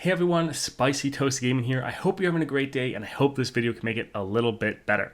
Hey everyone, Spicy Toast Gaming here. I hope you're having a great day and I hope this video can make it a little bit better.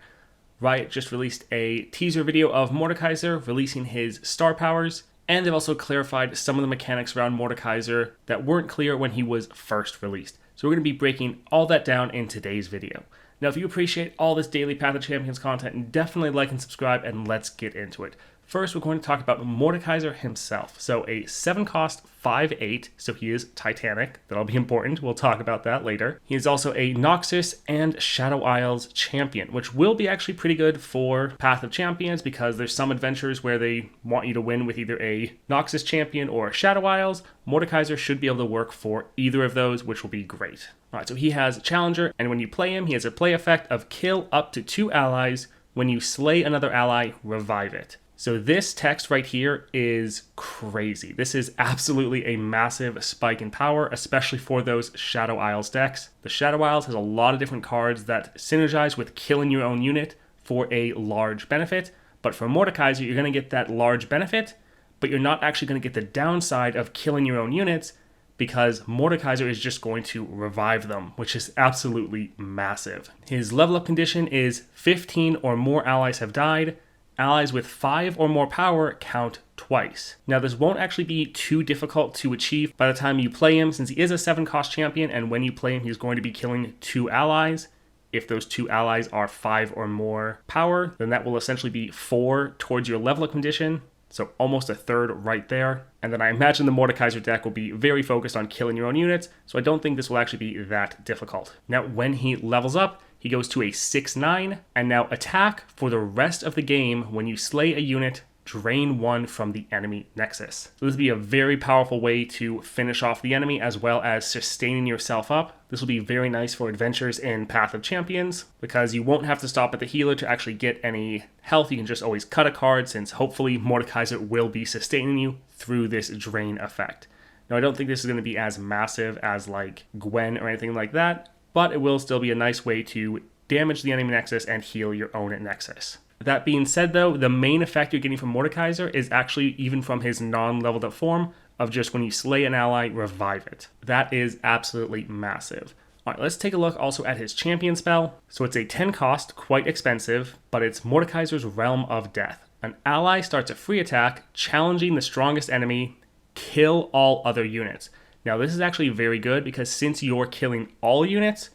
Riot just released a teaser video of Mordekaiser releasing his star powers, and they've also clarified some of the mechanics around Mordekaiser that weren't clear when he was first released. So we're going to be breaking all that down in today's video. Now if you appreciate all this daily Path of Champions content, definitely like and subscribe and let's get into it. First, we're going to talk about Mordekaiser himself. So a 7-cost 5/8, so he is Titanic. That'll be important. We'll talk about that later. He is also a Noxus and Shadow Isles champion, which will be actually pretty good for Path of Champions because there's some adventures where they want you to win with either a Noxus champion or a Shadow Isles. Mordekaiser should be able to work for either of those, which will be great. All right, so he has Challenger, and when you play him, he has a play effect of kill up to 2 allies. When you slay another ally, revive it. So this text right here is crazy. This is absolutely a massive spike in power, especially for those Shadow Isles decks. The Shadow Isles has a lot of different cards that synergize with killing your own unit for a large benefit. But for Mordekaiser, you're going to get that large benefit, but you're not actually going to get the downside of killing your own units because Mordekaiser is just going to revive them, which is absolutely massive. His level up condition is 15 or more allies have died. Allies with 5 or more power count twice. Now this won't actually be too difficult to achieve by the time you play him, since he is a 7-cost champion, and when you play him he's going to be killing 2 allies. If those 2 allies are 5 or more power, then that will essentially be 4 towards your level up condition, so almost a third right there. And then I imagine the Mordekaiser deck will be very focused on killing your own units, so I don't think this will actually be that difficult. Now when he levels up, he goes to a 6/9, and now attack for the rest of the game. When you slay a unit, drain 1 from the enemy nexus. So this will be a very powerful way to finish off the enemy as well as sustaining yourself up. This will be very nice for adventures in Path of Champions because you won't have to stop at the healer to actually get any health. You can just always cut a card, since hopefully Mordekaiser will be sustaining you through this drain effect. Now I don't think this is going to be as massive as like Gwen or anything like that, but it will still be a nice way to damage the enemy nexus and heal your own nexus. That being said though, the main effect you're getting from Mordekaiser is actually even from his non-leveled up form of just when you slay an ally, revive it. That is absolutely massive. Alright, let's take a look also at his champion spell. So it's a 10 cost, quite expensive, but it's Mordekaiser's Realm of Death. An ally starts a free attack, challenging the strongest enemy, kill all other units. Now this is actually very good because since you're killing all units,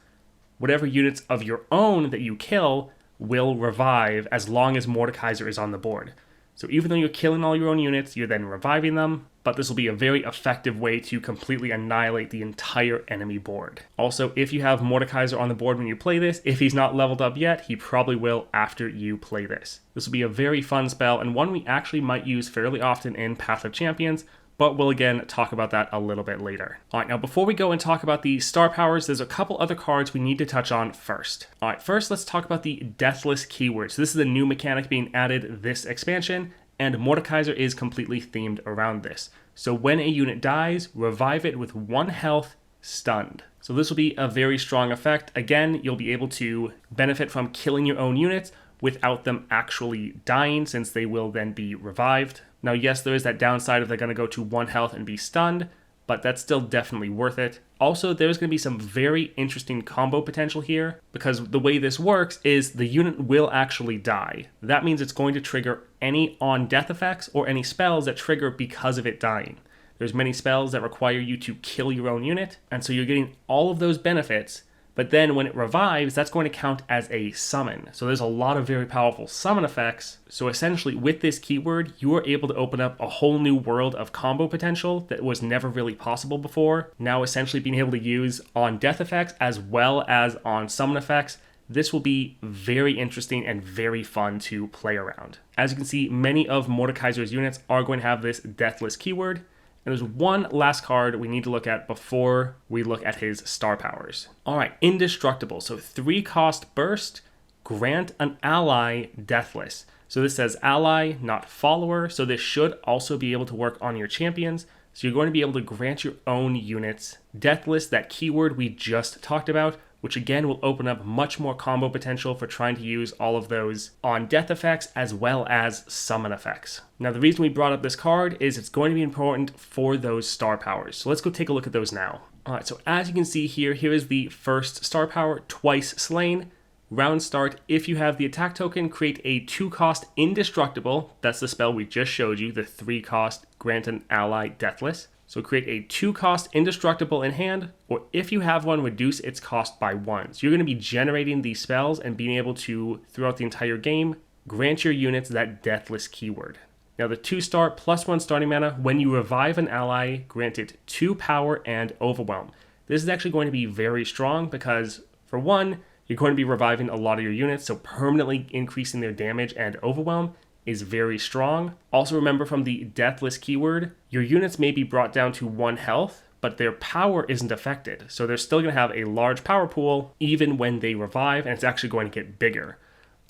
whatever units of your own that you kill will revive as long as Mordekaiser is on the board. So even though you're killing all your own units, you're then reviving them, but this will be a very effective way to completely annihilate the entire enemy board. Also, if you have Mordekaiser on the board when you play this, if he's not leveled up yet, he probably will after you play this. This will be a very fun spell and one we actually might use fairly often in Path of Champions, but we'll again talk about that a little bit later. Alright, now before we go and talk about the star powers, there's a couple other cards we need to touch on first. Alright, first let's talk about the Deathless keyword. So this is a new mechanic being added this expansion, and Mordekaiser is completely themed around this. So when a unit dies, revive it with 1 health, stunned. So this will be a very strong effect. Again, you'll be able to benefit from killing your own units without them actually dying, since they will then be revived. Now yes, there is that downside if they're going to go to 1 health and be stunned, but that's still definitely worth it. Also, there's going to be some very interesting combo potential here, because the way this works is the unit will actually die. That means it's going to trigger any on-death effects or any spells that trigger because of it dying. There's many spells that require you to kill your own unit, and so you're getting all of those benefits. But then when it revives, that's going to count as a summon. So there's a lot of very powerful summon effects. So essentially with this keyword, you are able to open up a whole new world of combo potential that was never really possible before. Now essentially being able to use on death effects as well as on summon effects. This will be very interesting and very fun to play around. As you can see, many of Mordekaiser's units are going to have this Deathless keyword. And there's one last card we need to look at before we look at his star powers. Alright, Indestructible. So 3-cost burst, grant an ally Deathless. So this says ally, not follower. So this should also be able to work on your champions. So you're going to be able to grant your own units Deathless, that keyword we just talked about, which again will open up much more combo potential for trying to use all of those on death effects as well as summon effects. Now the reason we brought up this card is it's going to be important for those star powers. So let's go take a look at those now. All right, so as you can see here, here is the first star power, Twice Slain. Round start, if you have the attack token, create a 2-cost Indestructible. That's the spell we just showed you, the 3-cost grant an ally deathless. So create a 2-cost Indestructible in hand, or if you have one, reduce its cost by 1. So you're going to be generating these spells and being able to, throughout the entire game, grant your units that deathless keyword. Now the 2-star +1 starting mana, when you revive an ally, grant it 2 power and overwhelm. This is actually going to be very strong because, for one, you're going to be reviving a lot of your units, so permanently increasing their damage and overwhelm is very strong. Also remember from the deathless keyword, your units may be brought down to 1 health, but their power isn't affected. So they're still going to have a large power pool even when they revive, and it's actually going to get bigger.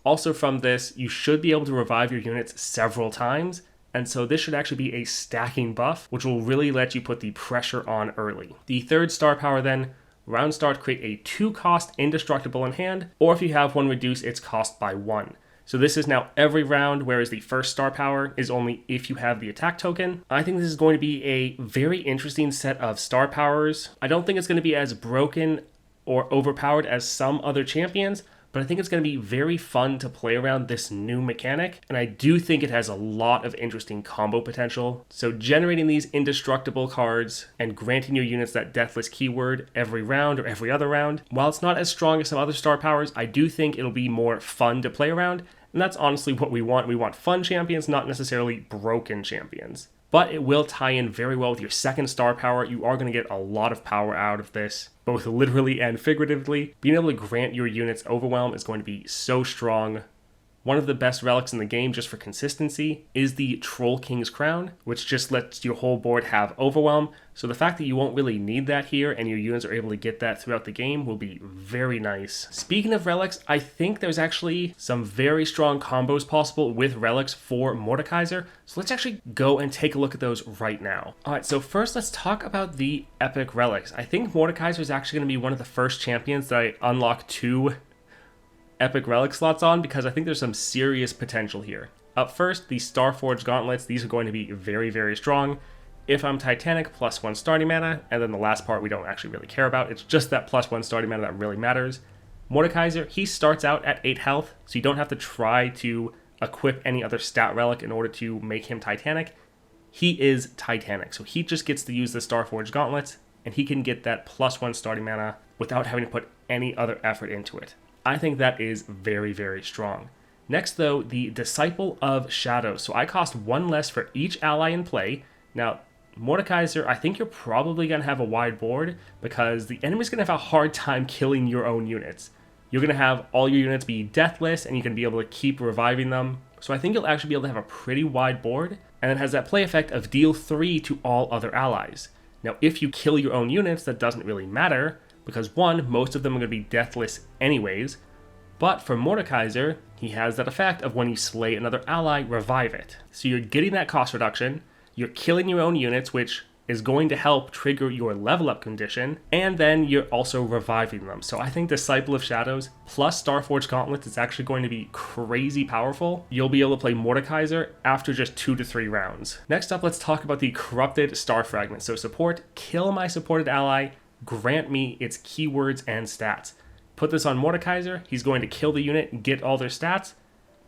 Also from this, you should be able to revive your units several times, and so this should actually be a stacking buff, which will really let you put the pressure on early. The 3rd star power then, round start, create a 2-cost Indestructible in hand, or if you have one, reduce its cost by 1. So this is now every round, whereas the 1st star power is only if you have the attack token. I think this is going to be a very interesting set of star powers. I don't think it's going to be as broken or overpowered as some other champions, but I think it's going to be very fun to play around this new mechanic, and I do think it has a lot of interesting combo potential. So generating these indestructible cards and granting your units that deathless keyword every round or every other round, while it's not as strong as some other star powers, I do think it'll be more fun to play around, and that's honestly what we want. We want fun champions, not necessarily broken champions. But it will tie in very well with your 2nd star power. You are going to get a lot of power out of this, both literally and figuratively. Being able to grant your units overwhelm is going to be so strong. One of the best relics in the game, just for consistency, is the Troll King's Crown, which just lets your whole board have overwhelm. So the fact that you won't really need that here and your units are able to get that throughout the game will be very nice. Speaking of relics, I think there's actually some very strong combos possible with relics for Mordekaiser. So let's actually go and take a look at those right now. All right, so first let's talk about the epic relics. I think Mordekaiser is actually going to be one of the first champions that I unlock 2 epic relic slots on, because I think there's some serious potential here. Up first, the Starforged Gauntlets. These are going to be very, very strong. If I'm Titanic, +1 starting mana, and then the last part we don't actually really care about. It's just that +1 starting mana that really matters. Mordekaiser, he starts out at 8 health, so you don't have to try to equip any other stat relic in order to make him Titanic. He is Titanic, so he just gets to use the Starforged Gauntlets, and he can get that +1 starting mana without having to put any other effort into it. I think that is very, very strong. Next though, the Disciple of Shadows. So I cost 1 less for each ally in play. Now, Mordekaiser, I think you're probably going to have a wide board because the enemy's going to have a hard time killing your own units. You're going to have all your units be deathless and you can be able to keep reviving them. So I think you'll actually be able to have a pretty wide board, and it has that play effect of deal 3 to all other allies. Now, if you kill your own units, that doesn't really matter, because 1, most of them are going to be deathless anyways, but for Mordekaiser, he has that effect of when you slay another ally, revive it. So you're getting that cost reduction, you're killing your own units, which is going to help trigger your level up condition, and then you're also reviving them. So I think Disciple of Shadows plus Starforged Gauntlets is actually going to be crazy powerful. You'll be able to play Mordekaiser after just 2 to 3 rounds. Next up, let's talk about the Corrupted Star Fragment. So support, kill my supported ally, grant me its keywords and stats. Put this on Mordekaiser, he's going to kill the unit, get all their stats,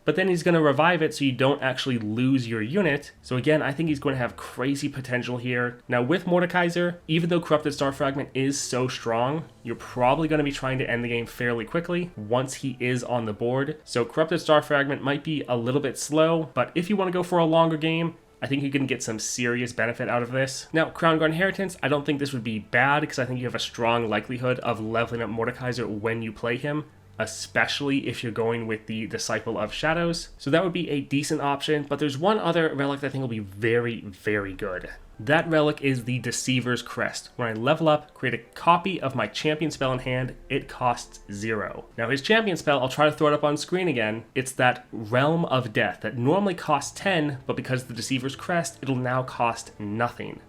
but then he's going to revive it so you don't actually lose your unit. So again, I think he's going to have crazy potential here. Now with Mordekaiser, even though Corrupted Star Fragment is so strong, you're probably going to be trying to end the game fairly quickly once he is on the board. So Corrupted Star Fragment might be a little bit slow, but if you want to go for a longer game, I think you can get some serious benefit out of this. Now, Crown Guard Inheritance, I don't think this would be bad because I think you have a strong likelihood of leveling up Mordekaiser when you play him, especially if you're going with the Disciple of Shadows. So that would be a decent option, but there's one other relic that I think will be very, very good. That relic is the Deceiver's Crest. When I level up, create a copy of my champion spell in hand, it costs 0. Now his champion spell, I'll try to throw it up on screen again, it's that Realm of Death that normally costs 10, but because of the Deceiver's Crest, it'll now cost nothing.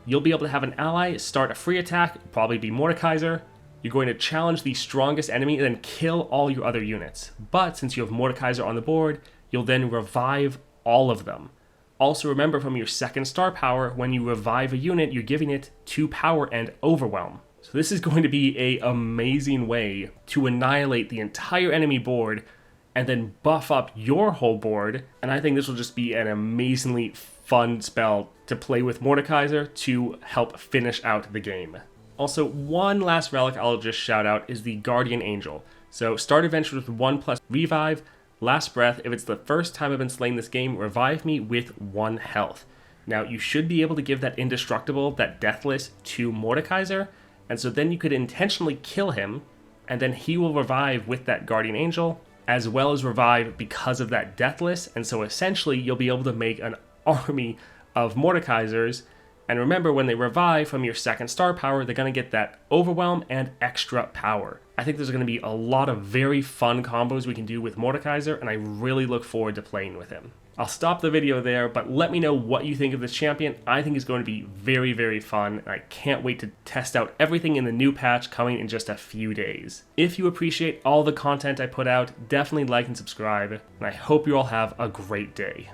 You'll be able to have an ally start a free attack, it'll probably be Mordekaiser. You're going to challenge the strongest enemy and then kill all your other units. But since you have Mordekaiser on the board, you'll then revive all of them. Also remember from your 2nd star power, when you revive a unit, you're giving it 2 power and overwhelm. So this is going to be an amazing way to annihilate the entire enemy board and then buff up your whole board. And I think this will just be an amazingly fun spell to play with Mordekaiser to help finish out the game. Also, one last relic I'll just shout out is the Guardian Angel. So start adventures with 1+ revive, last breath. If it's the first time I've been slaying this game, revive me with 1 health. Now you should be able to give that indestructible, that deathless, to Mordekaiser, and so then you could intentionally kill him, and then he will revive with that Guardian Angel, as well as revive because of that deathless, and so essentially you'll be able to make an army of Mordekaisers. And remember, when they revive from your second star power, they're going to get that overwhelm and extra power. I think there's going to be a lot of very fun combos we can do with Mordekaiser, and I really look forward to playing with him. I'll stop the video there, but let me know what you think of this champion. I think it's going to be very, very fun, and I can't wait to test out everything in the new patch coming in just a few days. If you appreciate all the content I put out, definitely like and subscribe, and I hope you all have a great day.